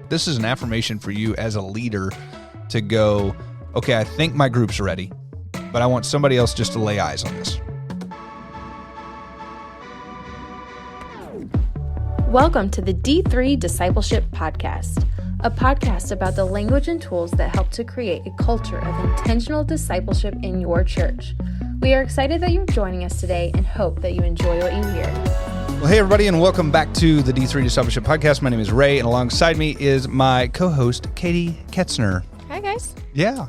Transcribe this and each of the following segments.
This is an affirmation for you as a leader to go, okay, I think my group's ready, but I want somebody else just to lay eyes on this. Welcome to the D3 Discipleship Podcast, a podcast about the language and tools that help to create a culture of intentional discipleship in your church. We are excited that you're joining us today and hope that you enjoy what you hear. Well, hey, everybody, and welcome back to the D3 Discipleship Podcast. My name is Ray, and alongside me is my co-host, Katie Ketzner. Hi, guys. Yeah.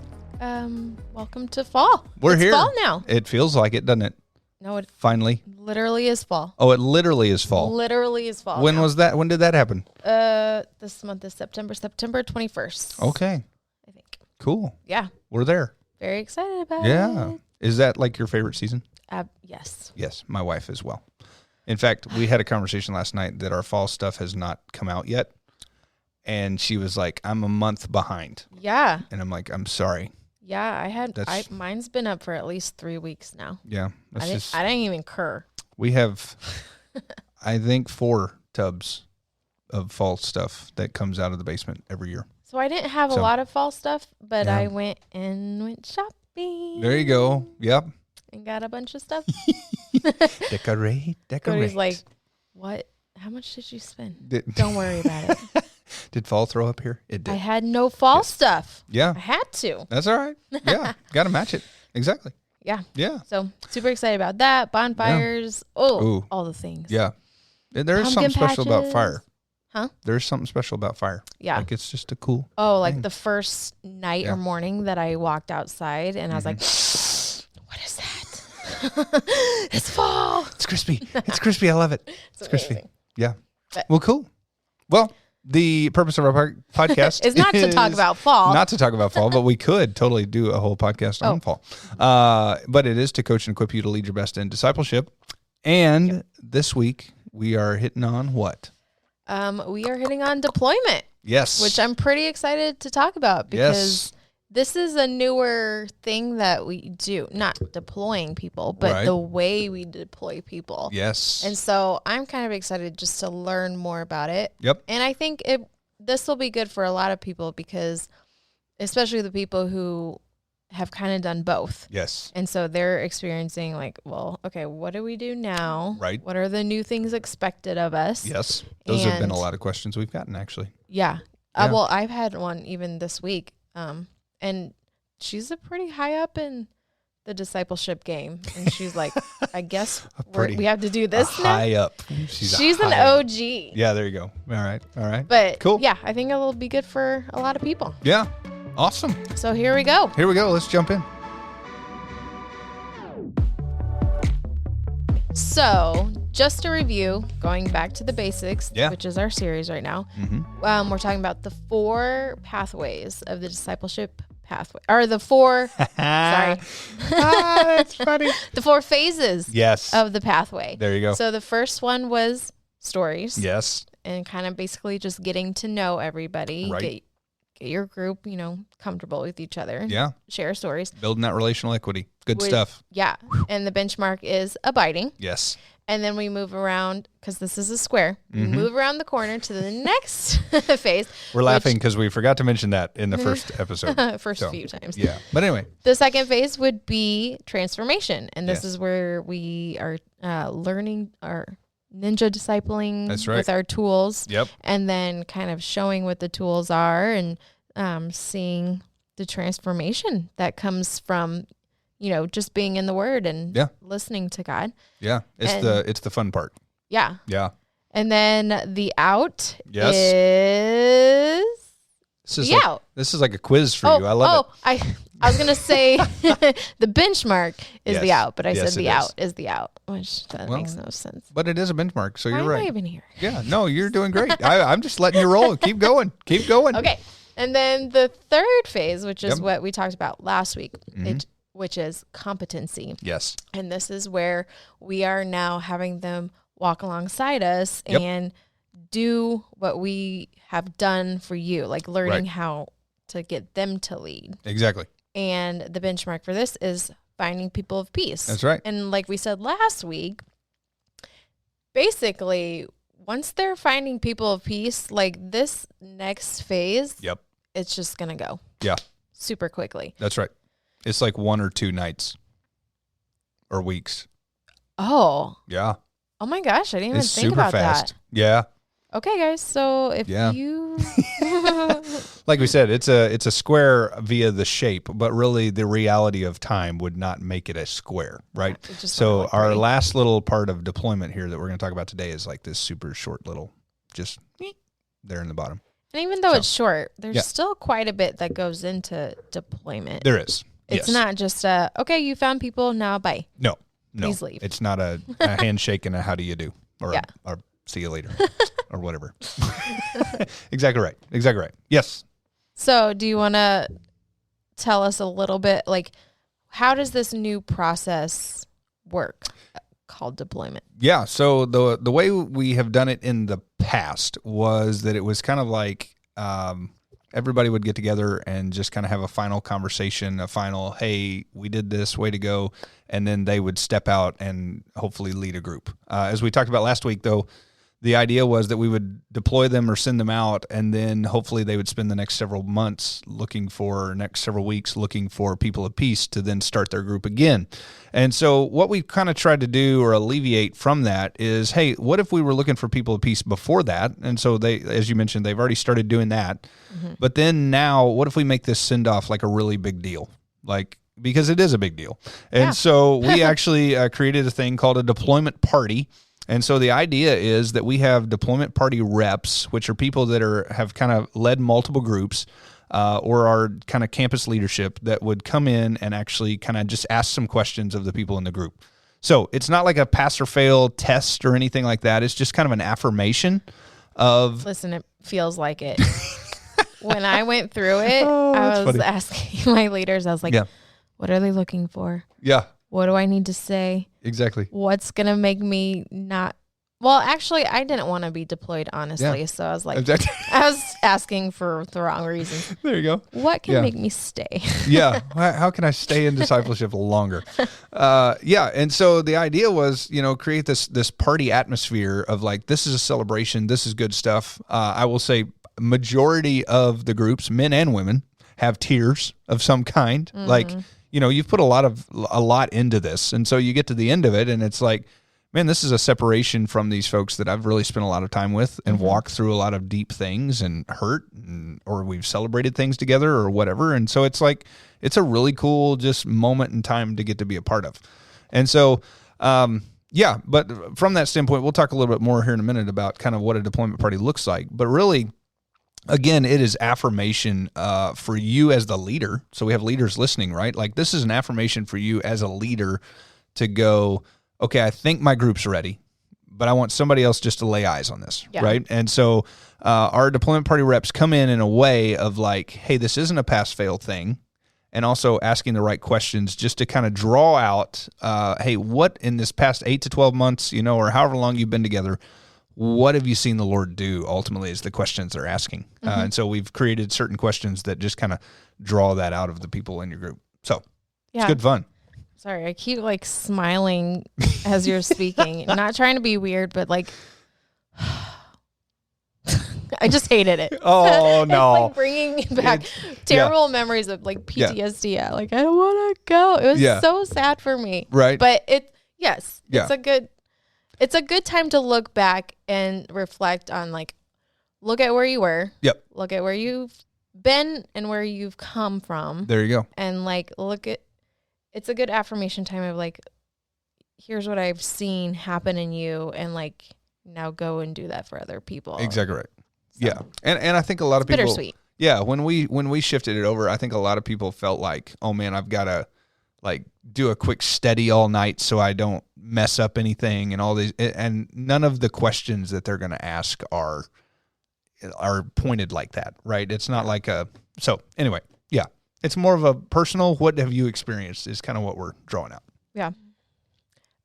Welcome to fall. It's here. Fall now. It feels like it, doesn't it? No, it Finally. literally is fall. Oh, it literally is fall. Literally is fall. When now. was that? When did that happen? This month is September 21st. Okay. I think. Cool. Yeah. We're there. Very excited about Yeah. it. Is that like your favorite season? Yes. Yes, my wife as well. In fact, we had a conversation last night that our fall stuff has not come out yet. And she was like, I'm a month behind. Yeah. And I'm like, I'm sorry. Yeah, mine's been up for at least 3 weeks now. Yeah. I didn't even cur. We have, I think, 4 tubs of fall stuff that comes out of the basement every year. So I didn't have a lot of fall stuff, but Yeah. I went shopping. There you go. Yep. And got a bunch of stuff. Decorate. Cody's like, what? How much did you spend? Don't worry about it. Did fall throw up here? It did. I had no fall stuff. Yeah. I had to. That's all right. Yeah. Got to match it. Exactly. Yeah. Yeah. So super excited about that. Bonfires. Oh, Ooh. all the things. Yeah. There is something Pumpkin special about patches. fire. Huh? There's something special about fire. Yeah. Like it's just a cool. Oh, like thing. the first night Yeah. or morning that I walked outside and I was like, what is that? It's fall. It's crispy. It's crispy. I love it. It's crispy. amazing. Yeah. But- Well, cool. Well, the purpose of our podcast It's not to talk is about fall. Not to talk about fall, but we could totally do a whole podcast on fall. But it is to coach and equip you to lead your best in discipleship. And this week we are hitting on what? We are hitting on deployment, Yes. which I'm pretty excited to talk about because Yes. this is a newer thing that we do, not deploying people, but Right. the way we deploy people. Yes. And so I'm kind of excited just to learn more about it. Yep. And I think this will be good for a lot of people because especially the people who have kind of done both. Yes. And so they're experiencing like, well, okay, what do we do now? Right. What are the new things expected of us? Yes. Those have been And- a lot of questions we've gotten, actually. Yeah. Yeah. Well, I've had one even this week. And she's a pretty high up in the discipleship game. And she's like, I guess we have to do this now. High up. She's an high up. OG. Yeah, there you go. All right. All right. But Cool. yeah, I think it'll be good for a lot of people. Yeah. Awesome. So here we go. Here we go. Let's jump in. So just to review, going back to the basics, Yeah. which is our series right now, Mm-hmm. we're talking about the 4 pathways of the discipleship pathway, or the 4, sorry, That's funny. the 4 phases Yes. of the pathway. There you go. So the first one was stories. Yes. And kind of basically just getting to know everybody, Right. get your group, comfortable with each other. Yeah. Share stories. Building that relational equity. Good Would- stuff. Yeah. And the benchmark is abiding. Yes. And then we move around, because this is a square, we Mm-hmm. move around the corner to the next phase. We're laughing because we forgot to mention that in the first episode. First So, few times. Yeah. But anyway. The second phase would be transformation. And this Yes. is where we are learning our ninja discipling That's right. with our tools. Yep. And then kind of showing what the tools are and seeing the transformation that comes from, just being in the Word and Yeah. listening to God. Yeah. It's the fun part. Yeah. Yeah. And then the out Yes. is This is the like, out. This is like a quiz for you. I love it. I was gonna say the benchmark is the Yes. out, but I Yes, said the it is. out is the out, which that Well, makes no sense. But it is a benchmark, so Why you're am I right. even here? Yeah. No, you're doing great. I'm just letting you roll. Keep going. Keep going. Okay. And then the third phase, which is Yep. what we talked about last week, Mhm. which is competency. Yes. And this is where we are now having them walk alongside us Yep. and do what we have done for you, like learning Right. how to get them to lead. Exactly. And the benchmark for this is finding people of peace. That's right. And like we said last week, basically once they're finding people of peace, like this next phase, Yep. it's just going to go. Yeah. Super quickly. That's right. It's like 1 or 2 nights or weeks. Oh. Yeah. Oh my gosh, I didn't even It's think super about fast. that. Yeah. Okay, guys. So if you Like we said, it's a square via the shape, but really the reality of time would not make it a square, right? It just So wouldn't look our pretty. last little part of deployment here that we're going to talk about today is like this super short little, just there in the bottom. And even though So, it's short, there's yeah. still quite a bit that goes into deployment. There is. It's Yes. not just No. you found people, now bye. No. Please leave. It's not a handshake and a how do you do or, Yeah. or see you later or whatever. Exactly right. Exactly right. Yes. So do you want to tell us a little bit, like, how does this new process work called deployment? Yeah. So the way we have done it in the past was that it was kind of like everybody would get together and just kind of have a final conversation, a final, hey, we did this, way to go. And then they would step out and hopefully lead a group. As we talked about last week, though, the idea was that we would deploy them or send them out, and then hopefully they would spend the next several weeks looking for people of peace to then start their group again. And so what we kind of tried to do or alleviate from that is, hey, what if we were looking for people of peace before that? And so they, as you mentioned, they've already started doing that. Mm-hmm. But then now, what if we make this send off like a really big deal? Like, because it is a big deal. And so we actually created a thing called a deployment party. And so the idea is that we have deployment party reps, which are people that have kind of led multiple groups or are kind of campus leadership that would come in and actually kind of just ask some questions of the people in the group. So it's not like a pass or fail test or anything like that. It's just kind of an affirmation of... Listen, it feels like it. When I went through it, that's I was funny. asking my leaders, I was like, what are they looking for? Yeah, What do I need to say? exactly. What's going to make me not... Well, actually, I didn't want to be deployed, honestly. Yeah. So I was like, Exactly. I was asking for the wrong reasons. There you go. What can Yeah. make me stay? Yeah. How can I stay in discipleship longer? Yeah. And so the idea was, create this party atmosphere of like, this is a celebration. This is good stuff. I will say majority of the groups, men and women, have tiers of some kind. Mm-hmm. Like, you've put a lot into this. And so you get to the end of it and it's like, man, this is a separation from these folks that I've really spent a lot of time with and walked through a lot of deep things and hurt, or we've celebrated things together or whatever. And so it's like, it's a really cool just moment in time to get to be a part of. And so, but from that standpoint, we'll talk a little bit more here in a minute about kind of what a deployment party looks like. But really, again, it is affirmation for you as the leader. So we have leaders listening, right? Like this is an affirmation for you as a leader to go, okay, I think my group's ready, but I want somebody else just to lay eyes on this, right? And so our deployment party reps come in a way of like, hey, this isn't a pass-fail thing, and also asking the right questions just to kind of draw out, hey, what in this past 8 to 12 months, or however long you've been together, what have you seen the Lord do ultimately is the questions they're asking. And so we've created certain questions that just kind of draw that out of the people in your group. So it's good fun. Sorry, I keep like smiling as you're speaking. Not trying to be weird, but like, I just hated it. Oh, It's no. like bringing back terrible memories of like PTSD. Yeah. Like, I don't want to go. It was so sad for me. Right. But it's a good time to look back and reflect on like, look at where you were. Yep. Look at where you've been and where you've come from. There you go. And like, it's a good affirmation time of like, here's what I've seen happen in you, and like, now go and do that for other people. Exactly right. So, Yeah. And I think a lot of people, bittersweet. yeah, when we shifted it over, I think a lot of people felt like, oh man, I've got to like do a quick study all night so I don't mess up anything and all these, and none of the questions that they're going to ask are pointed like that, right? It's not like so anyway, yeah. It's more of a personal, what have you experienced is kind of what we're drawing out. Yeah.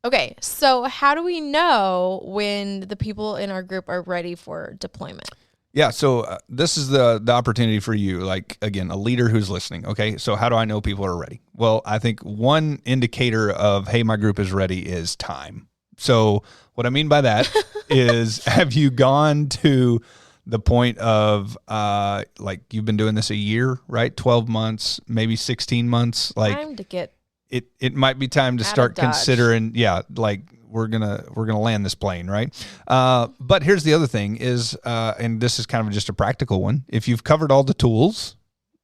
Okay. So how do we know when the people in our group are ready for deployment? Yeah. So this is the opportunity for you, like, again, a leader who's listening. Okay. So how do I know people are ready? Well, I think one indicator of, hey, my group is ready is time. So what I mean by that is, have you gone to the point of like you've been doing this a year, right? 12 months, maybe 16 months. Like Time to get it might be time to out of start Dodge. considering, like we're gonna land this plane, right? But here's the other thing is, and this is kind of just a practical one. If you've covered all the tools,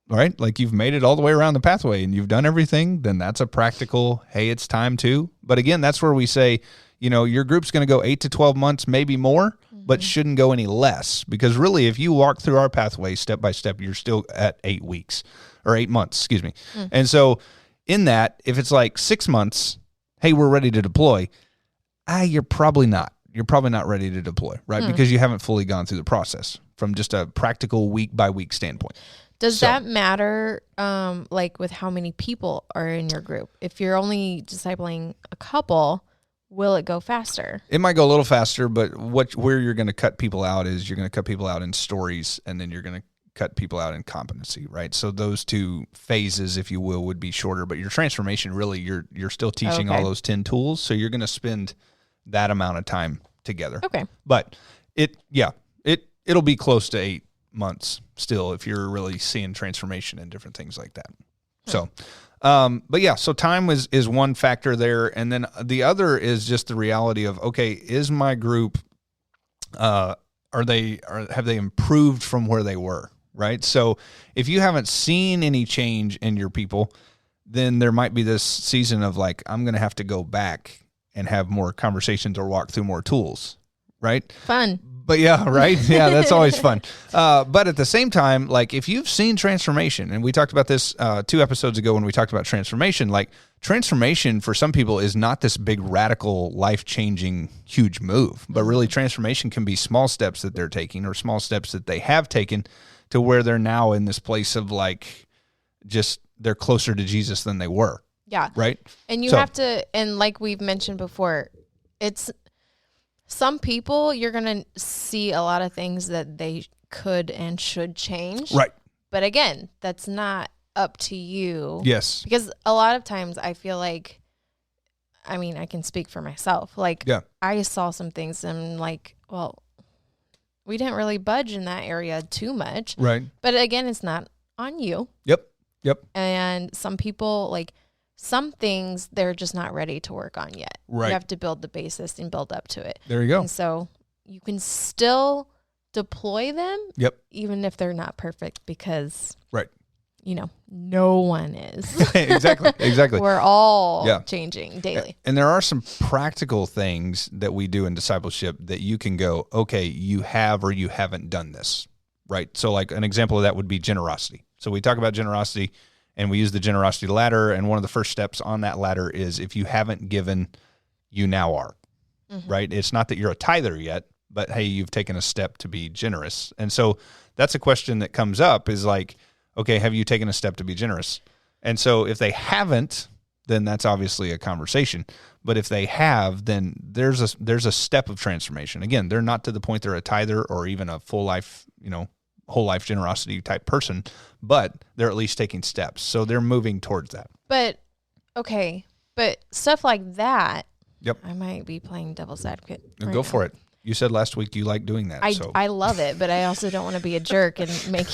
right? Like you've made it all the way around the pathway and you've done everything, then that's a practical, hey, it's time to. But again, that's where we say, your group's going to go 8 to 12 months, maybe more, but shouldn't go any less. Because really, if you walk through our pathway step by step, you're still at 8 weeks or 8 months, excuse me. And so in that, if it's like 6 months, hey, we're ready to deploy, you're probably not. You're probably not ready to deploy, right? Because you haven't fully gone through the process from just a practical week by week standpoint. Does that matter, like with how many people are in your group? If you're only discipling a couple, will it go faster? It might go a little faster, but where you're going to cut people out is you're going to cut people out in stories, and then you're going to cut people out in competency, right? So those two phases, if you will, would be shorter. But your transformation, really, you're still teaching all those 10 tools, so you're going to spend that amount of time together. Okay. But it'll be close to 8 months still if you're really seeing transformation and different things like that. So, but yeah, so time is one factor there. And then the other is just the reality of, okay, is my group, have they improved from where they were? Right. So if you haven't seen any change in your people, then there might be this season of like, I'm going to have to go back and have more conversations or walk through more tools. Right. Fun. But yeah, right? Yeah, that's always fun. But at the same time, like if you've seen transformation, and we talked about this 2 episodes ago when we talked about transformation, like transformation for some people is not this big radical life-changing huge move, but really transformation can be small steps that they're taking or small steps that they have taken to where they're now in this place of like just they're closer to Jesus than they were. Yeah. Right? And you have to, and like we've mentioned before, it's some people, you're going to see a lot of things that they could and should change. Right. But again, that's not up to you. Yes. Because a lot of times I feel like, I mean, I can speak for myself. Like, I saw some things and like, well, we didn't really budge in that area too much. Right. But again, it's not on you. Yep. And some people, like, some things they're just not ready to work on yet. Right. You have to build the basis and build up to it. There you go. And so you can still deploy them. Yep. Even if they're not perfect because, right. No one is. Exactly. We're all changing daily. And there are some practical things that we do in discipleship that you can go, okay, you have or you haven't done this, right? So like an example of that would be generosity. So we talk about generosity and we use the generosity ladder. And one of the first steps on that ladder is if you haven't given, you now are, right? It's not that you're a tither yet, but hey, you've taken a step to be generous. And so that's a question that comes up is like, okay, have you taken a step to be generous? And so if they haven't, then that's obviously a conversation. But if they have, then there's a step of transformation. Again, they're not to the point they're a tither or even a full life, whole life generosity type person, but they're at least taking steps. So they're moving towards that. But stuff like that, yep. I might be playing devil's advocate. Go for it. You said last week you like doing that. I love it, but I also don't want to be a jerk and make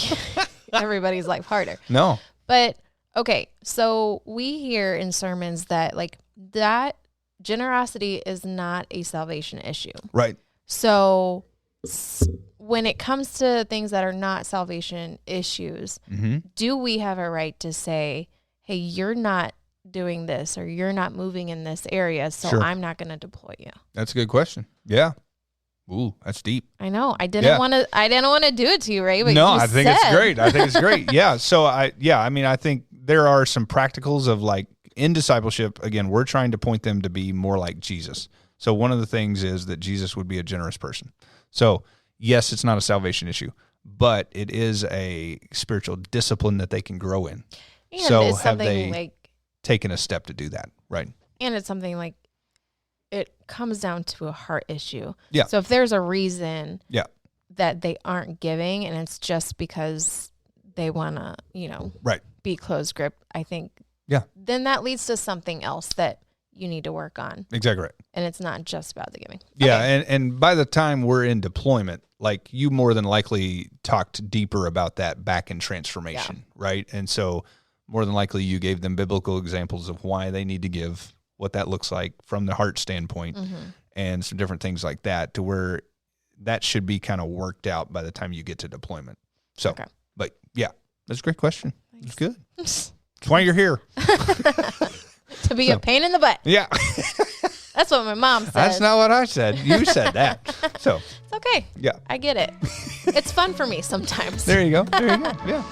everybody's life harder. No. But okay, so we hear in sermons that like that generosity is not a salvation issue. Right. So when it comes to things that are not salvation issues, do we have a right to say, hey, you're not doing this or you're not moving in this area, so I'm not going to deploy you? That's a good question. Yeah. Ooh, that's deep. I know. I didn't want to do it to you, Ray. But no, I think it's great. Yeah. So I think there are some practicals of like in discipleship, again, we're trying to point them to be more like Jesus. So one of the things is that Jesus would be a generous person. So yes, it's not a salvation issue, but it is a spiritual discipline that they can grow in. And so have they taken a step to do that? Right. And it's something like it comes down to a heart issue. Yeah. So if there's a reason that they aren't giving and it's just because they want to, be closed grip, I think then that leads to something else that you need to work on. Exactly right. And it's not just about the giving. Yeah, Okay. and by the time we're in deployment, like you more than likely talked deeper about that back in transformation, right? And so more than likely you gave them biblical examples of why they need to give, what that looks like from the heart standpoint, and some different things like that, to where that should be kind of worked out by the time you get to deployment. So, Okay. but yeah, that's a great question. It's good. That's why you're here. To be a pain in the butt. Yeah. That's what my mom said. That's not what I said. You said that. So, It's okay. yeah. I get it. It's fun for me sometimes. There you go. There you go. Yeah.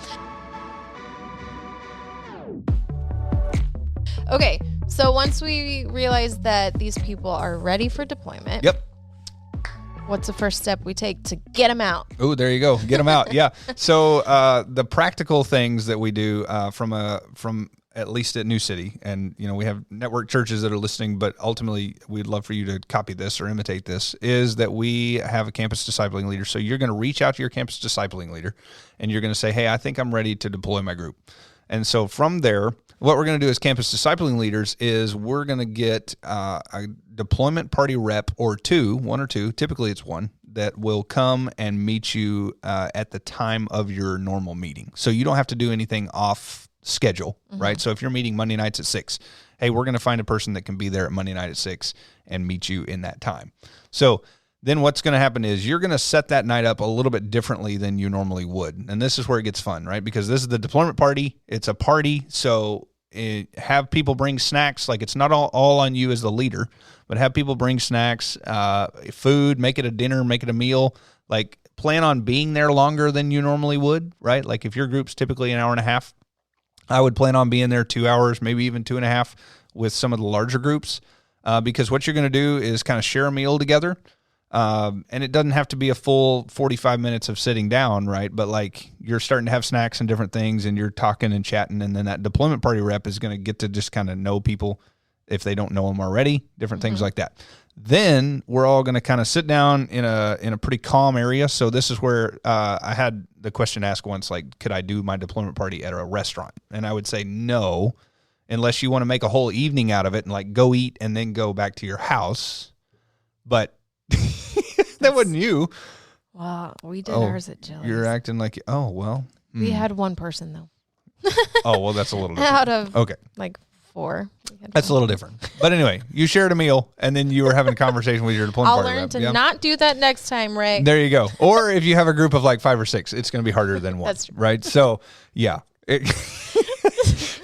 Okay, so once we realize that these people are ready for deployment, Yep. what's the first step we take to get them out? Oh, there you go. Get them out. Yeah. So the practical things that we do from at least at New City, and we have network churches that are listening, but ultimately we'd love for you to copy this or imitate this, is that we have a campus discipling leader. So you're going to reach out to your campus discipling leader and you're going to say, hey, I think I'm ready to deploy my group. And so from there, what we're going to do as campus discipling leaders is we're going to get a deployment party rep or one or two, typically it's one, that will come and meet you at the time of your normal meeting. So you don't have to do anything off schedule, right? So if you're meeting Monday nights at 6, hey, we're going to find a person that can be there at Monday night at 6 and meet you in that time. So then what's going to happen is you're going to set that night up a little bit differently than you normally would. And this is where it gets fun, right? Because this is the deployment party. It's a party. So have people bring snacks. Like, it's not all on you as the leader, but have people bring snacks, food, make it a dinner, make it a meal. Like, plan on being there longer than you normally would, right? Like, if your group's typically an hour and a half, I would plan on being there 2 hours, maybe even 2.5 with some of the larger groups, because what you're going to do is kind of share a meal together. And it doesn't have to be a full 45 minutes of sitting down, right? But like, you're starting to have snacks and different things and you're talking and chatting. And then that deployment party rep is going to get to just kind of know people if they don't know them already, different things like that. Then we're all going to kind of sit down in a pretty calm area. So this is where I had the question asked once, like, could I do my deployment party at a restaurant? And I would say no, unless you want to make a whole evening out of it and like go eat and then go back to your house. But that wasn't you. Wow, we did ours at Jilly's. You're acting like, oh, well. We had one person, though. Oh, well, that's a little different. Out of Okay. like 4. That's a little different. But anyway, you shared a meal and then you were having a conversation with your deployment I'll party learn rep. to Yeah. not do that next time, Ray. There you go. Or if you have a group of like 5 or 6, it's going to be harder than one. That's true. Right? So, yeah.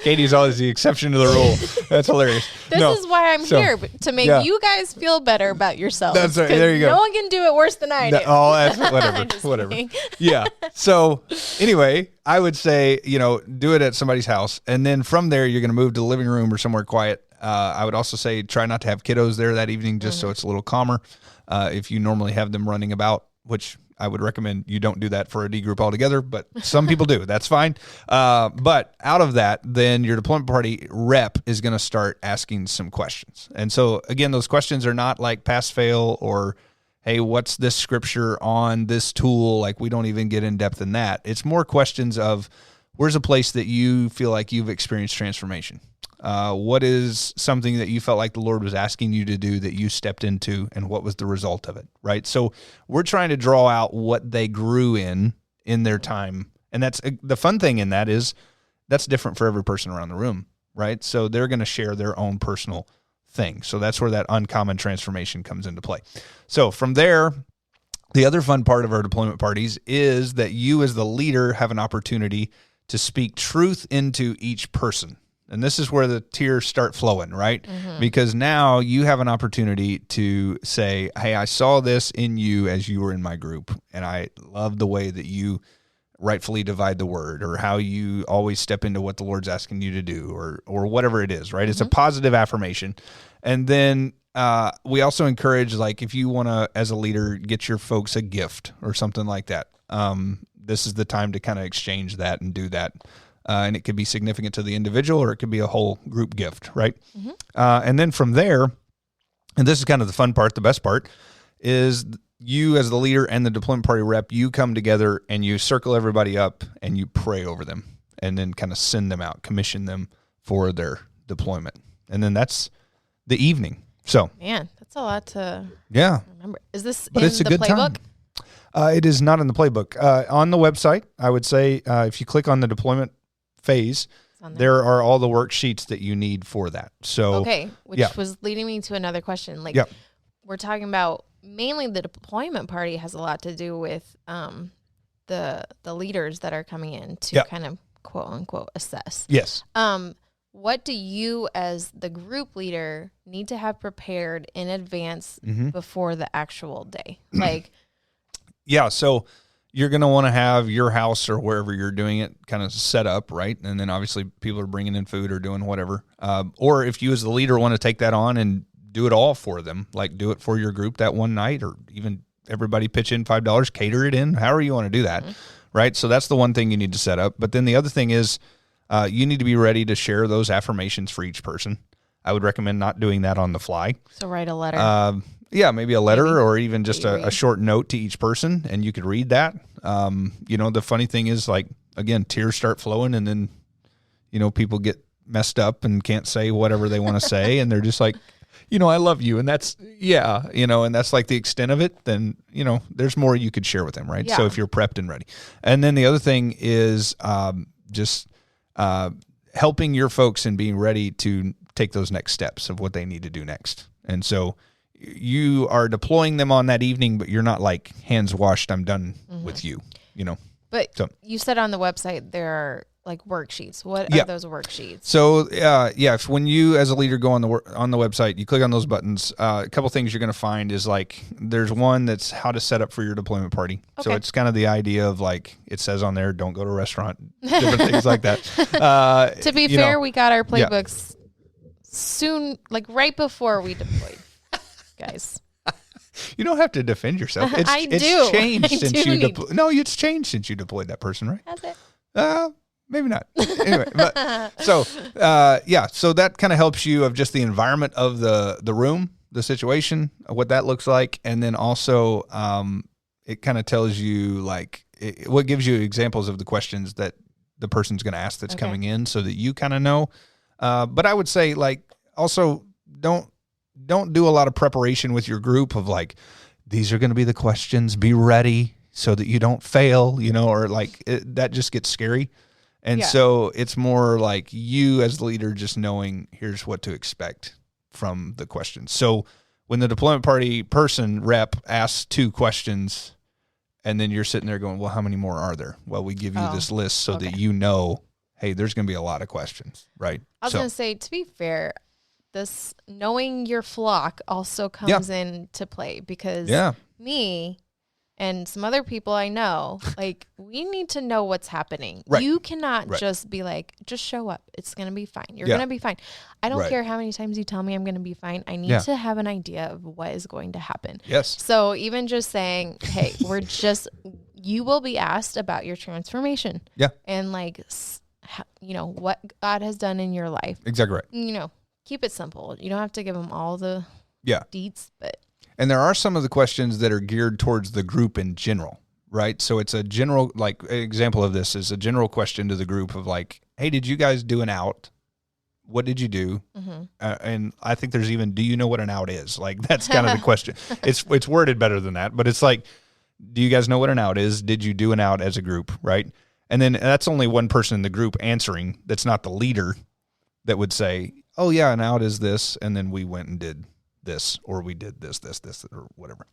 Katie's always the exception to the rule. That's hilarious. This is why I'm here, to make you guys feel better about yourselves. That's right. There you go. No one can do it worse than I do. Oh, that's I'm just whatever. kidding. Yeah. So anyway, I would say, do it at somebody's house. And then from there, you're going to move to the living room or somewhere quiet. I would also say try not to have kiddos there that evening, just so it's a little calmer. If you normally have them running about, which I would recommend you don't do that for a D group altogether, but some people do. That's fine. But out of that, then your deployment party rep is going to start asking some questions. And so, again, those questions are not like pass, fail, or, hey, what's this scripture on this tool? Like, we don't even get in depth in that. It's more questions of, where's a place that you feel like you've experienced transformation? What is something that you felt like the Lord was asking you to do that you stepped into, and what was the result of it, right? So we're trying to draw out what they grew in their time. And that's the fun thing in that is that's different for every person around the room, right? So they're going to share their own personal thing. So that's where that uncommon transformation comes into play. So from there, the other fun part of our deployment parties is that you as the leader have an opportunity to speak truth into each person. And this is where the tears start flowing, right? Because now you have an opportunity to say, hey, I saw this in you as you were in my group, and I love the way that you rightfully divide the word, or how you always step into what the Lord's asking you to do, or whatever it is, right? It's a positive affirmation. And then we also encourage, like, if you want to, as a leader, get your folks a gift or something like that. This is the time to kind of exchange that and do that. And it could be significant to the individual, or it could be a whole group gift, right? And then from there, and this is kind of the fun part, the best part, is you as the leader and the deployment party rep, you come together and you circle everybody up and you pray over them, and then kind of send them out, commission them for their deployment. And then that's the evening. So, Man, that's a lot to yeah. remember. Is this But in it's a the good playbook? time. It is not in the playbook. On the website, I would say if you click on the deployment phase, It's on there are all the worksheets that you need for that. So, Okay, which yeah. was leading me to another question. Like, Yeah. we're talking about mainly the deployment party has a lot to do with the leaders that are coming in to Yeah. kind of quote unquote assess. yes. What do you as the group leader need to have prepared in advance before the actual day? Like, Yeah, so you're going to want to have your house or wherever you're doing it kind of set up, right? And then obviously people are bringing in food or doing whatever. Or if you as the leader want to take that on and do it all for them, like do it for your group that one night, or even everybody pitch in $5, cater it in, however you want to do that, right? So that's the one thing you need to set up. But then the other thing is you need to be ready to share those affirmations for each person. I would recommend not doing that on the fly. so write a letter. Yeah, maybe a letter Maybe. or even just Maybe. a short note to each person, and you could read that. The funny thing is, like, again, tears start flowing, and then, people get messed up and can't say whatever they want to say, and they're just like, I love you, and that's, and that's like the extent of it. Then, there's more you could share with them, right? Yeah. So if you're prepped and ready. And then the other thing is just helping your folks and being ready to take those next steps of what they need to do next. And so you are deploying them on that evening, but you're not like hands washed, I'm done with you, But so- you said on the website there are like worksheets. What Yeah. are those worksheets? So if when you as a leader go on the website, you click on those buttons, a couple things you're going to find is like there's one that's how to set up for your deployment party. So Okay. it's kind of the idea of like it says on there, don't go to a restaurant, different things like that. To be you fair, know, we got our playbooks soon, like right before we deployed, guys. you don't have to defend yourself. It's do. changed I since do you need- No, it's changed since you deployed that person, right? That's it. Maybe not. Anyway, so that kind of helps you of just the environment of the room, the situation, what that looks like, and then also it kind of tells you what gives you examples of the questions that the person's going to ask that's Okay. coming in, so that you kind of know. But I would say also don't do a lot of preparation with your group of these are going to be the questions. Be ready so that you don't fail, or that just gets scary. And Yeah. so it's more like you as the leader just knowing here's what to expect from the questions. So when the deployment party person rep asks 2 questions and then you're sitting there going, well, how many more are there? Well, we give you this list so that hey, there's going to be a lot of questions, right? I was going to say, to be fair, this knowing your flock also comes into play because me and some other people I know, we need to know what's happening. Right. You cannot Right. just be just show up. It's going to be fine. You're Yeah. going to be fine. I don't Right. care how many times you tell me I'm going to be fine. I need to have an idea of what is going to happen. Yes. So even just saying, hey, you will be asked about your transformation. Yeah. And what God has done in your life. Exactly right. Keep it simple. You don't have to give them all the Yeah. deets, but And there are some of the questions that are geared towards the group in general, right? So it's a general, an example of this is a general question to the group of hey, did you guys do an out? What did you do? And I think there's even, do you know what an out is? That's kind of the question. It's worded better than that, but it's do you guys know what an out is? Did you do an out as a group, right? And then that's only one person in the group answering. That's not the leader that would say, oh yeah, an out is this. And then we went and did this, or we did this, or whatever.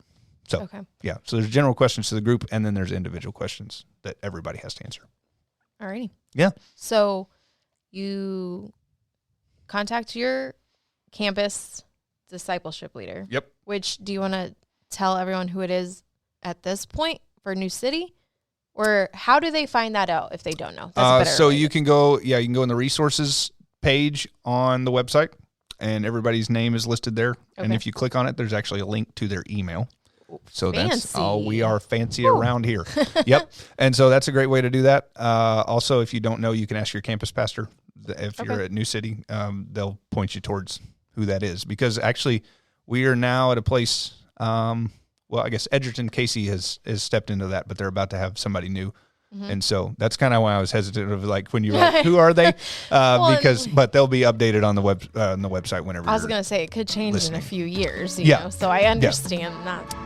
So, okay. yeah. So there's general questions to the group, and then there's individual questions that everybody has to answer. Alrighty. Yeah. So you contact your campus discipleship leader. Yep. Which, do you want to tell everyone who it is at this point for New City? Or how do they find that out if they don't know? That's a better way. You can go in the resources page on the website, and everybody's name is listed there. And Okay. if you click on it, there's actually a link to their email. So that's Fancy. we are fancy around here. Yep. And so that's a great way to do that. Also, if you don't know, you can ask your campus pastor. If you're at New City, they'll point you towards who that is, because actually we are now at a place, I guess Edgerton Casey has stepped into that, but they're about to have somebody new And so that's kind of why I was hesitant of like when you were like, who are they? But they'll be updated on the website whenever. I was going to say it could change in a few years, you know, so I understand that.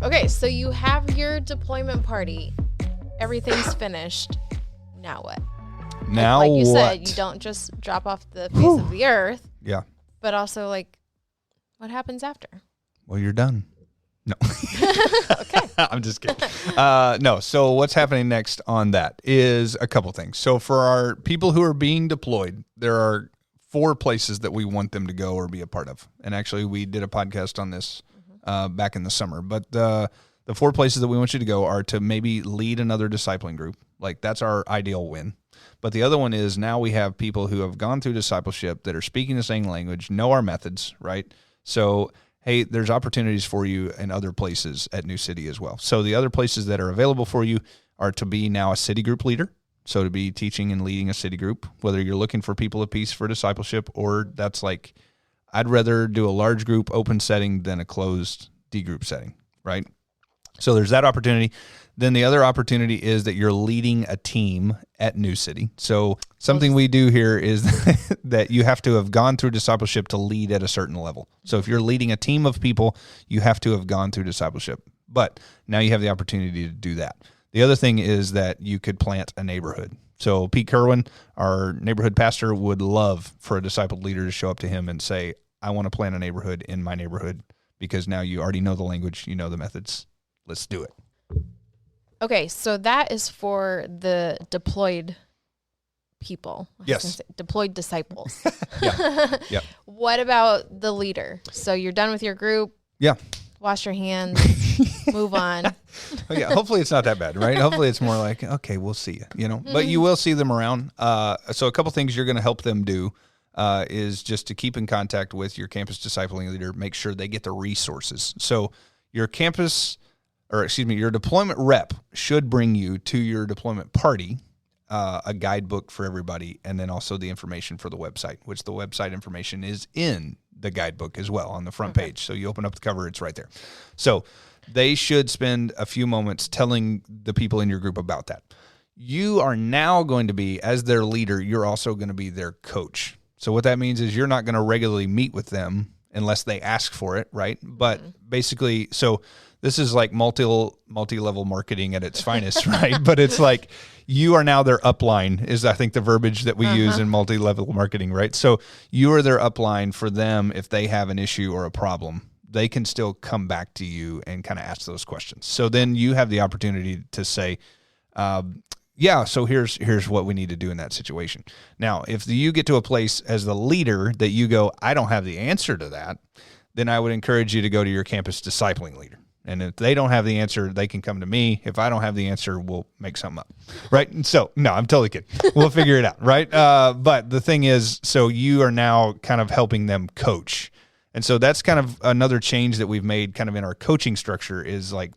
Okay, so you have your deployment party. Everything's finished. Now what? Now like you what? said, you don't just drop off the face of the earth. Yeah. But also, like, what happens after? Well, you're done. No. Okay. I'm just kidding. No. So what's happening next on that is a couple things. So for our people who are being deployed, there are 4 places that we want them to go or be a part of. And actually, we did a podcast on this back in the summer. But the 4 places that we want you to go are to maybe lead another discipling group. Like, that's our ideal win. But the other one is now we have people who have gone through discipleship that are speaking the same language, know our methods, right? So, hey, there's opportunities for you in other places at New City as well. So the other places that are available for you are to be now a city group leader. So to be teaching and leading a city group, whether you're looking for people of peace for discipleship, or that's like, I'd rather do a large group open setting than a closed D group setting, right? So there's that opportunity. Then the other opportunity is that you're leading a team at New City. So something we do here is that you have to have gone through discipleship to lead at a certain level. So if you're leading a team of people, you have to have gone through discipleship. But now you have the opportunity to do that. The other thing is that you could plant a neighborhood. So Pete Kerwin, our neighborhood pastor, would love for a discipled leader to show up to him and say, I want to plant a neighborhood in my neighborhood, because now you already know the language, you know the methods. Let's do it. Okay, so that is for the deployed people. Yes. Deployed disciples. Yeah. What about the leader? So you're done with your group. Yeah. Wash your hands. Move on. Yeah. Hopefully it's not that bad, right? Hopefully it's more like, okay, we'll see you, you know, but you will see them around. So a couple things you're going to help them do is just to keep in contact with your campus discipling leader, make sure they get the resources. So your your deployment rep should bring you to your deployment party a guidebook for everybody, and then also the information for the website, which the website information is in the guidebook as well on the front page. So you open up the cover, it's right there. So they should spend a few moments telling the people in your group about that. You are now going to be, as their leader, you're also going to be their coach. So what that means is you're not going to regularly meet with them unless they ask for it, right? But basically, so this is like multi-level marketing at its finest, right? But it's like you are now their upline is, I think, the verbiage that we use in multi-level marketing, right? So you are their upline for them. If they have an issue or a problem, they can still come back to you and kind of ask those questions. So then you have the opportunity to say, so here's what we need to do in that situation. Now, if you get to a place as the leader that you go, I don't have the answer to that, then I would encourage you to go to your campus discipling leader. And if they don't have the answer, they can come to me. If I don't have the answer, we'll make something up, right? And so, no, I'm totally kidding. We'll figure it out, right? But the thing is, so you are now kind of helping them coach. And so that's kind of another change that we've made kind of in our coaching structure is like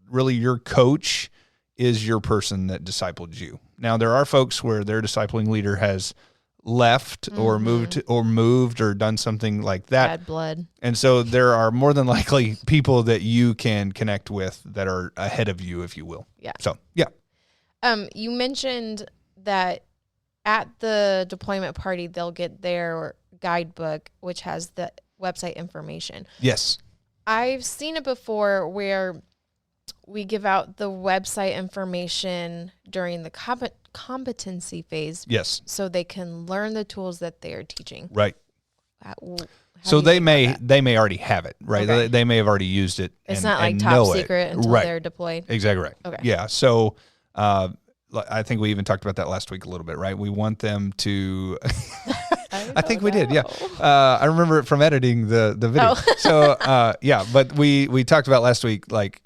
really your coach is your person that discipled you. Now, there are folks where their discipling leader has left or moved or done something like that. Bad blood. And so there are more than likely people that you can connect with that are ahead of you, if you will. Yeah. So, yeah. You mentioned that at the deployment party, they'll get their guidebook, which has the website information. Yes. I've seen it before where we give out the website information during the competency phase. Yes. So they can learn the tools that they are teaching. Right. How So do you they may already have it, right? Okay. They may have already used it. It's and, not like and top know secret it. until Right. they're deployed. Exactly right. Okay. Yeah. So I think we even talked about that last week a little bit, right? We want them to. I think we did. Yeah. I remember it from editing the video. Oh. So but we talked about last week, like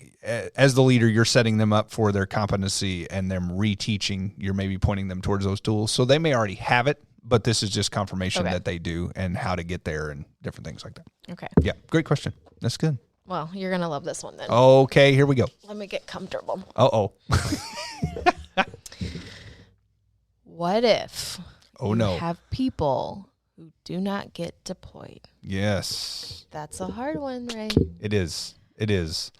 as the leader, you're setting them up for their competency and them reteaching. You're maybe pointing them towards those tools. So they may already have it, but this is just confirmation that they do and how to get there and different things like that. Okay. Yeah. Great question. That's good. Well, you're going to love this one then. Okay. Here we go. Let me get comfortable. Uh-oh. What if Oh, you no. have people who do not get deployed? Yes. That's a hard one, right? It is. It is.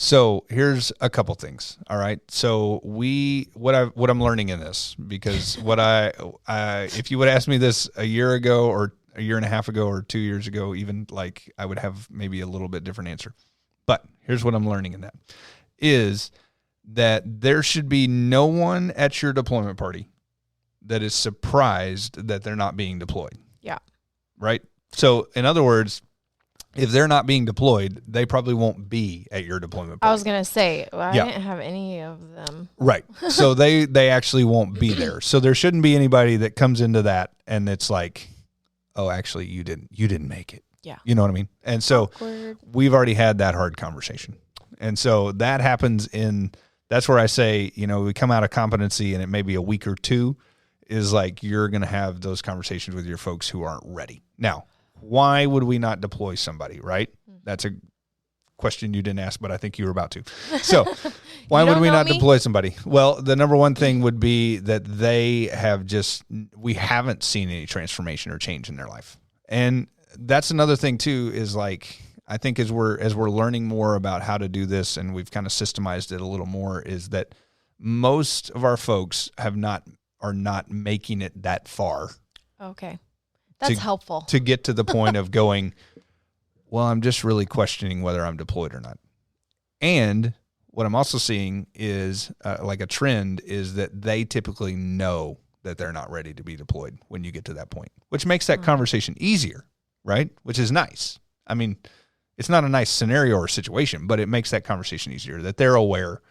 So here's a couple things. All right. So what I'm learning in this, because if you would ask me this a year ago or a year and a half ago or 2 years ago, even, like, I would have maybe a little bit different answer. But here's what I'm learning in that is that there should be no one at your deployment party that is surprised that they're not being deployed. Yeah. Right. So in other words, if they're not being deployed, they probably won't be at your deployment party. I was going to say, I didn't have any of them. Right. So they actually won't be there. So there shouldn't be anybody that comes into that and it's like, oh, actually you didn't make it. Yeah. You know what I mean? And so Awkward. we've already had that hard conversation. And so that happens that's where I say, we come out of competency and it may be a week or two, is like you're going to have those conversations with your folks who aren't ready. Now, why would we not deploy somebody, right? That's a question you didn't ask, but I think you were about to. So why would we not deploy somebody? Well, the number one thing would be that we haven't seen any transformation or change in their life. And that's another thing too, is like, I think as we're learning more about how to do this and we've kind of systemized it a little more, is that most of our folks are not making it that far. Okay. That's helpful. To get to the point of going, well, I'm just really questioning whether I'm deployed or not. And what I'm also seeing is like a trend is that they typically know that they're not ready to be deployed when you get to that point, which makes that conversation easier, right? Which is nice. I mean, it's not a nice scenario or situation, but it makes that conversation easier, that they're aware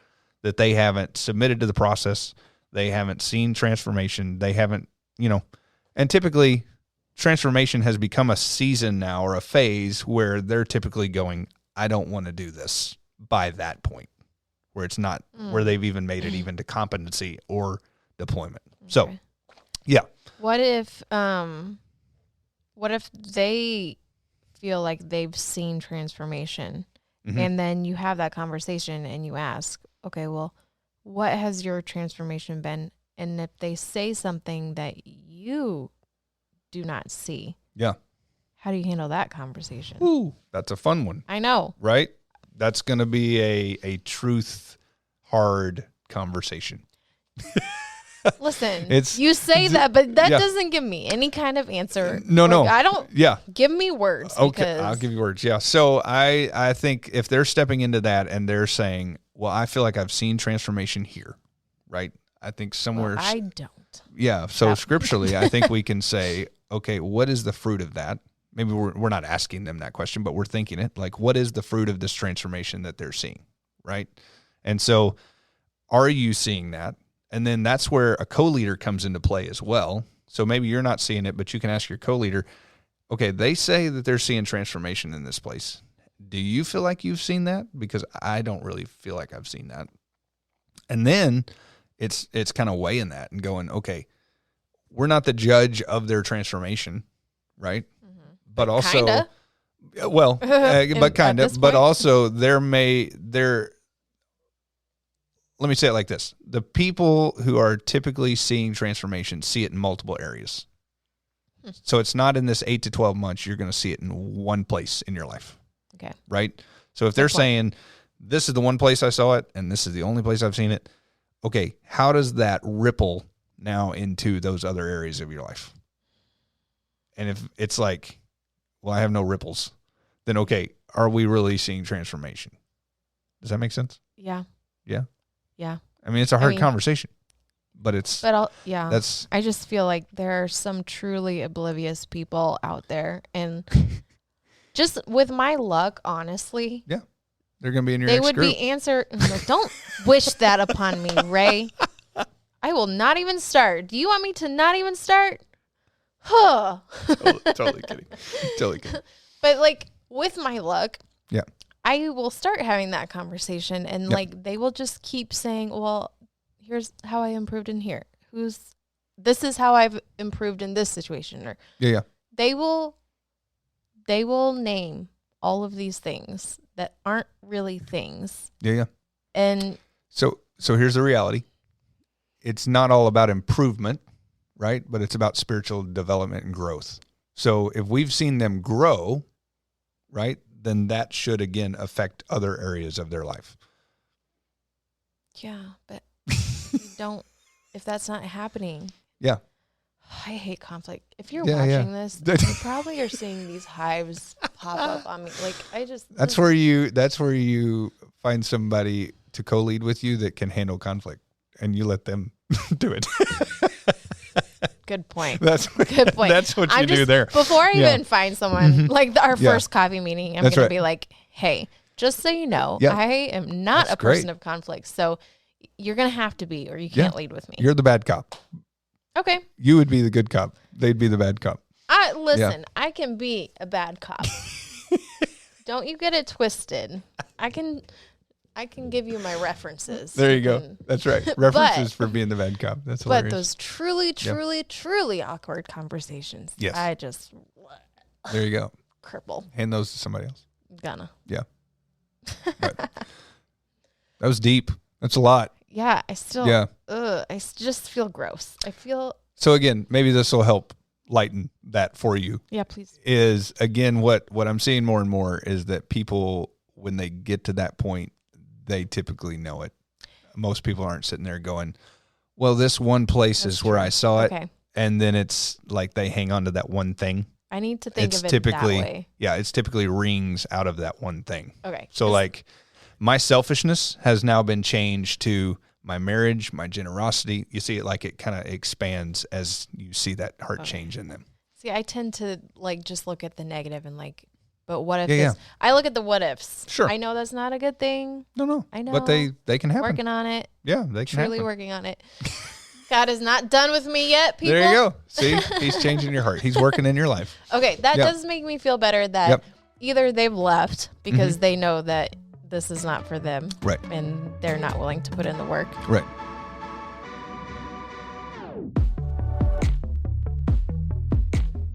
that they haven't submitted to the process. They haven't seen transformation. They haven't, and typically transformation has become a season now or a phase where they're typically going, I don't want to do this by that point, where it's not where they've even made it even to competency or deployment. Okay. So, yeah. What if they feel like they've seen transformation and then you have that conversation and you ask, okay, well, what has your transformation been? And if they say something that you do not see, how do you handle that conversation? Ooh, that's a fun one. I know, right? That's going to be a truth hard conversation. Listen, you say that, but that doesn't give me any kind of answer. No. I don't. Yeah. Give me words. Okay, I'll give you words. Yeah. So I think if they're stepping into that and they're saying, well, I feel like I've seen transformation here, right? I think somewhere. Well, I don't. Yeah. So scripturally, I think we can say, okay, what is the fruit of that? Maybe we're not asking them that question, but we're thinking it. Like, what is the fruit of this transformation that they're seeing, right? And so are you seeing that? And then that's where a co-leader comes into play as well. So maybe you're not seeing it, but you can ask your co-leader, okay, they say that they're seeing transformation in this place. Do you feel like you've seen that? Because I don't really feel like I've seen that. And then it's kind of weighing that and going, okay, we're not the judge of their transformation, right? Mm-hmm. But also, kinda. Well, but kind of, but also let me say it like this. The people who are typically seeing transformation see it in multiple areas. So it's not in this 8 to 12 months, you're going to see it in one place in your life. Okay. Right? So if they're saying, this is the one place I saw it, and this is the only place I've seen it, okay, how does that ripple now into those other areas of your life? And if it's like, well, I have no ripples, then okay, are we really seeing transformation? Does that make sense? Yeah. Yeah? Yeah. I mean, it's a hard conversation, but it's... But I just feel like there are some truly oblivious people out there, and just with my luck, honestly... Yeah. They're going to be in your next group. They would be answered... Don't wish that upon me, Ray. I will not even start. Do you want me to not even start? Huh. Totally kidding. Totally kidding. But like, with my luck... Yeah. I will start having that conversation, and like they will just keep saying, well, here's how I improved in here. This is how I've improved in this situation. Or they will name all of these things that aren't really things. Yeah. And so here's the reality. It's not all about improvement, right? But it's about spiritual development and growth. So if we've seen them grow, right, then that should, again, affect other areas of their life. Yeah, but don't, if that's not happening. Yeah. I hate conflict. If you're Yeah, watching this, you probably are seeing these hives pop up on me. Like, That's where you find somebody to co-lead with you that can handle conflict, and you let them do it. Good point. Good point. That's what you do there. Before I even find someone, like our first coffee meeting, I'm going to be like, hey, just so you know, I am not a person of conflict. So you're going to have to be, or you can't lead with me. You're the bad cop. Okay. You would be the good cop. They'd be the bad cop. Listen, I can be a bad cop. Don't you get it twisted. I can give you my references. There you go. That's right. References for being the bad cop. That's hilarious. But those truly awkward conversations. Yes. I just there you go. Cripple. Hand those to somebody else. Gonna. Yeah. But that was deep. That's a lot. Yeah. I just feel gross. So again, maybe this will help lighten that for you. Yeah, please. Is again what I'm seeing more and more is that people, when they get to that point, they typically know it. Most people aren't sitting there going, well, this one place is where I saw it. Okay. And then it's like they hang on to that one thing. I need to think of it that way. Yeah, it's typically rings out of that one thing. Okay. So like my selfishness has now been changed to my marriage, my generosity. You see it like it kind of expands as you see that heart change in them. See, I tend to like just look at the negative and like, but what if this? I look at the what ifs. Sure. I know that's not a good thing. No. I know. But they can happen. Working on it. Yeah, they can Truly working on it. God is not done with me yet, people. There you go. See, he's changing your heart. He's working in your life. Okay, that does make me feel better that either they've left because they know that this is not for them. Right. And they're not willing to put in the work. Right.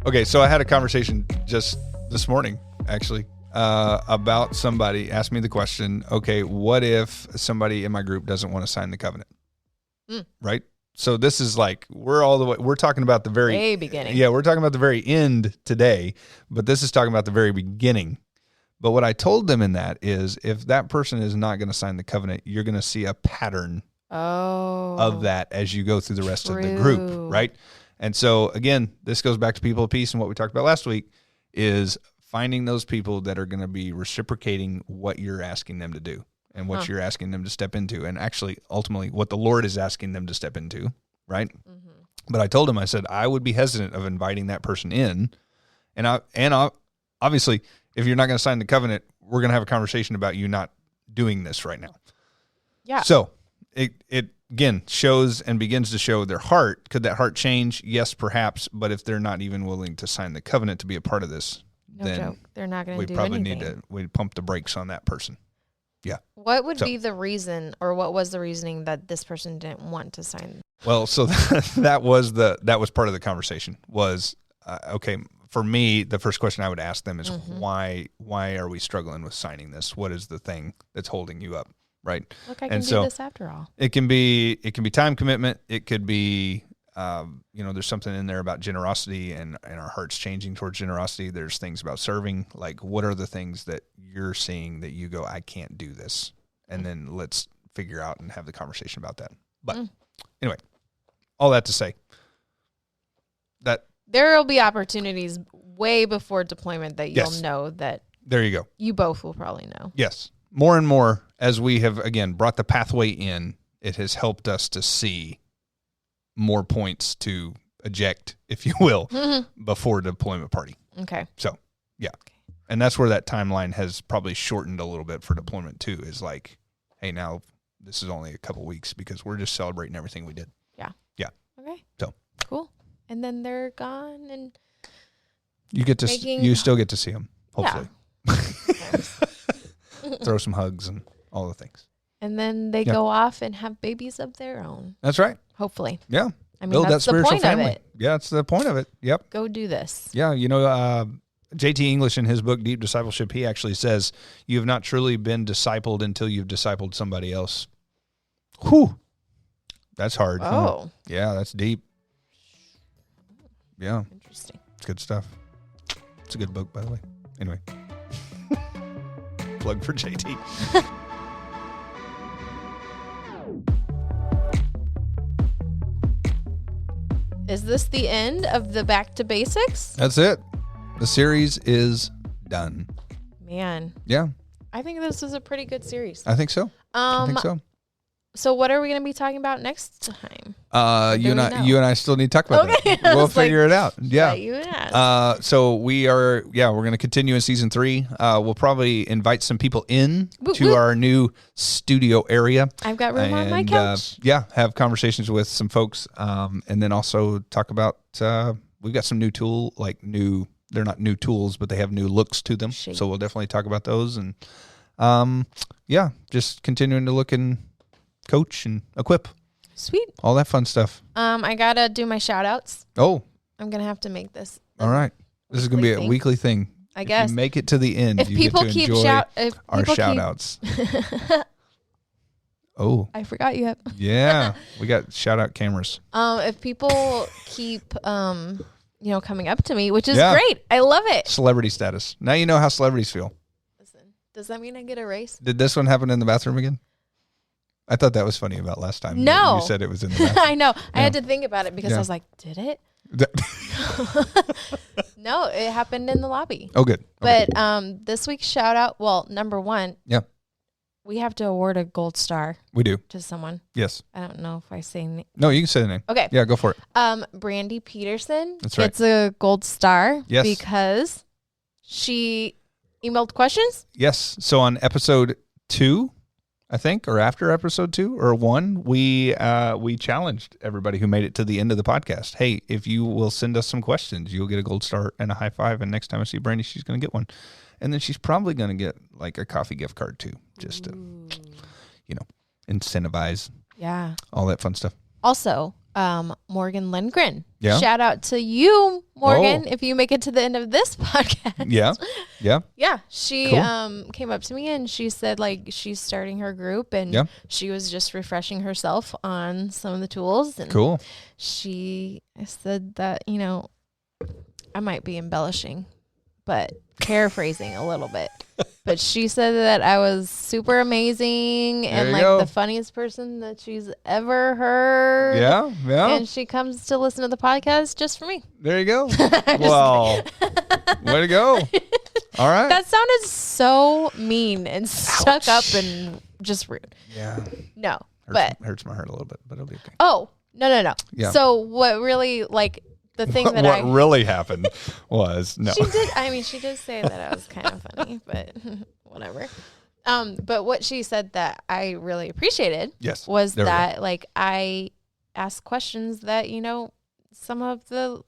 Okay, so I had a conversation just this morning, actually, about somebody asked me the question, okay, what if somebody in my group doesn't want to sign the covenant? Right? So this is like, we're talking about the very beginning. Yeah, we're talking about the very end today, but this is talking about the very beginning. But what I told them in that is if that person is not going to sign the covenant, you're going to see a pattern of that as you go through the rest of the group, right? And so, again, this goes back to people of peace, and what we talked about last week is finding those people that are going to be reciprocating what you're asking them to do and what you're asking them to step into, and actually, ultimately, what the Lord is asking them to step into, right? Mm-hmm. But I told him, I said, I would be hesitant of inviting that person in, and obviously, if you're not going to sign the covenant, we're going to have a conversation about you not doing this right now. Yeah. So it again shows and begins to show their heart. Could that heart change? Yes, perhaps. But if they're not even willing to sign the covenant to be a part of this, then joke. They're not going to do anything. We probably need to pump the brakes on that person. Yeah. What would be the reason, or what was the reasoning that this person didn't want to sign? Well, so that was part of the conversation. Was okay. For me, the first question I would ask them is why are we struggling with signing this? What is the thing that's holding you up? Right. Look, I can do this after all. It can be time commitment. It could be, there's something in there about generosity and our hearts changing towards generosity. There's things about serving. Like, what are the things that you're seeing that you go, I can't do this? And then let's figure out and have the conversation about that. But anyway, all that to say that there will be opportunities way before deployment that you'll know that. There you go. You both will probably know. Yes. More and more, as we have, again, brought the pathway in, it has helped us to see more points to eject, if you will, before deployment party. Okay. So, yeah. Okay. And that's where that timeline has probably shortened a little bit for deployment, too, is like, hey, now this is only a couple weeks because we're just celebrating everything we did. Yeah. Yeah. Okay. So. Cool. And then they're gone, and you still get to see them, hopefully. Yeah. Throw some hugs and all the things. And then they go off and have babies of their own. That's right. Hopefully. Yeah. I mean, build that's the point family. Of it. Yeah, that's the point of it. Yep. Go do this. Yeah. J.T. English in his book, Deep Discipleship, he actually says, you have not truly been discipled until you've discipled somebody else. Whew. That's hard. Oh. Huh? Yeah, that's deep. Yeah. Interesting. It's good stuff. It's a good book, by the way. Anyway. Plug for JT. Is this the end of the Back to Basics? That's it. The series is done. Man, Yeah, I think this is a pretty good series. I think so. I think so. So what are we going to be talking about next time? You and I still need to talk about Okay. that. We'll figure it out. Yeah. Let you ask. So we're going to continue in season 3. We'll probably invite some people in Whoop, to whoop. our new studio area. I've got room on my And, couch. have conversations with some folks, and then also talk about we've got some new they're not new tools, but they have new looks to them. Shape. So we'll definitely talk about those, and just continuing to look and coach and equip, Sweet. all that fun stuff. I got to do my shout outs. Oh, I'm going to have to make this. all right. This is going to be a thing. weekly thing. I If guess. you make it to the end, If you people get to keep enjoy our people shout keep- outs. Oh, I forgot you have. yeah. We got shout out cameras. If people keep, coming up to me, which is Yeah. great. I love it. Celebrity status. Now you know how celebrities feel. Listen, does that mean I get a raise? Did this one happen in the bathroom again? I thought that was funny about last time. No. You said it was in the bathroom. I know. I had Yeah. to think about it because Yeah. I was like, did it? No, it happened in the lobby. Oh, good. Okay. But this week's shout out, well, number one, Yeah. we have to award a gold star We do. to someone. Yes. I don't know if I say No, you can say the name. Okay. Yeah, go for it. Brandy Peterson That's right. gets a gold star Yes. because she emailed questions. Yes. So on episode 2, I think, or after episode 2 or 1, we challenged everybody who made it to the end of the podcast. Hey, if you will send us some questions, you'll get a gold star and a high five. And next time I see Brandy, she's going to get one. And then she's probably going to get like a coffee gift card too, just to, incentivize Yeah. all that fun stuff. Also, Morgan Lindgren. Yeah. Shout out to you, Morgan, Oh. if you make it to the end of this podcast. Yeah. Yeah. Yeah, she Cool. came up to me and she said like she's starting her group and Yeah. she was just refreshing herself on some of the tools and Cool. she said that, I might be embellishing, but paraphrasing a little bit. But she said that I was super amazing and you like go. the funniest person that she's ever heard. Yeah. Yeah. And she comes to listen to the podcast just for me. There you go. Well, way to go. All right. That sounded so mean and stuck up Ouch. and just rude. Yeah. No, but Hurts my heart a little bit, but it'll be okay. oh no. Yeah. So what really like the thing that What really happened was no. she did. I mean, she did say that I was kind of funny, but whatever. But what she said that I really appreciated Yes. was There we go. that like I asked questions that some of the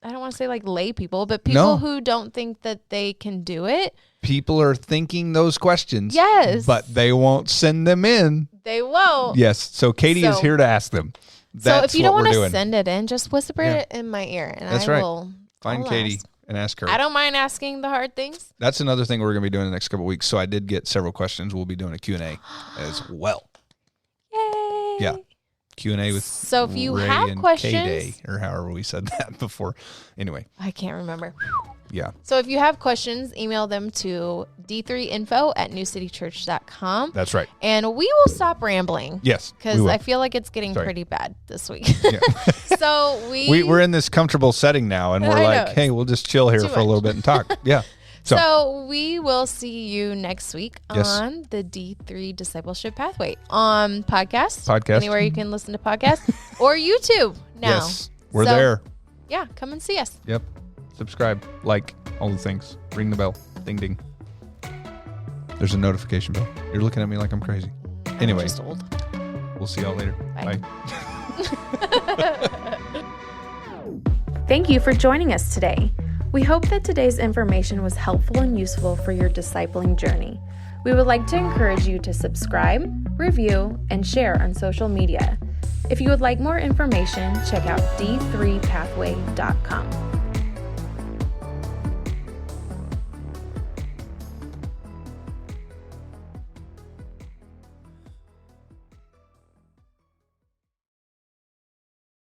I don't want to say like lay people, but people No. who don't think that they can do it, People are thinking those questions. Yes. But they won't send them in. they won't. Yes. So Katie is So- here to ask them. So That's if you what don't we're want to doing. send it in, just whisper Yeah. it in my ear, and That's I right. will Find I'll Katie ask. and ask her. I don't mind asking the hard things. That's another thing we're going to be doing the next couple of weeks. So I did get several questions. We'll be doing a Q&A as well. Yay! Yeah. Q&A with So if you Ray have and questions, K-Day, or however we said that before. Anyway, I can't remember. yeah. So if you have questions, email them to d3info@newcitychurch.com, That's right. and we will stop rambling. Yes. Because we will. I feel like it's getting Sorry. pretty bad this week. Yeah. So We're in this comfortable setting now, and we're I like, know. hey, we'll just chill here Too for a little much. bit and talk. Yeah. So we will see you next week Yes. on the D3 Discipleship Pathway on podcast. Podcast. Anywhere you can listen to podcasts or YouTube now. Yes. We're So, there. Yeah, come and see us. Yep. Subscribe, like, all the things. Ring the bell. Ding, ding. There's a notification bell. You're looking at me like I'm crazy. Anyway. I'm just old. We'll see y'all later. Bye. Bye. Thank you for joining us today. We hope that today's information was helpful and useful for your discipling journey. We would like to encourage you to subscribe, review, and share on social media. If you would like more information, check out d3pathway.com.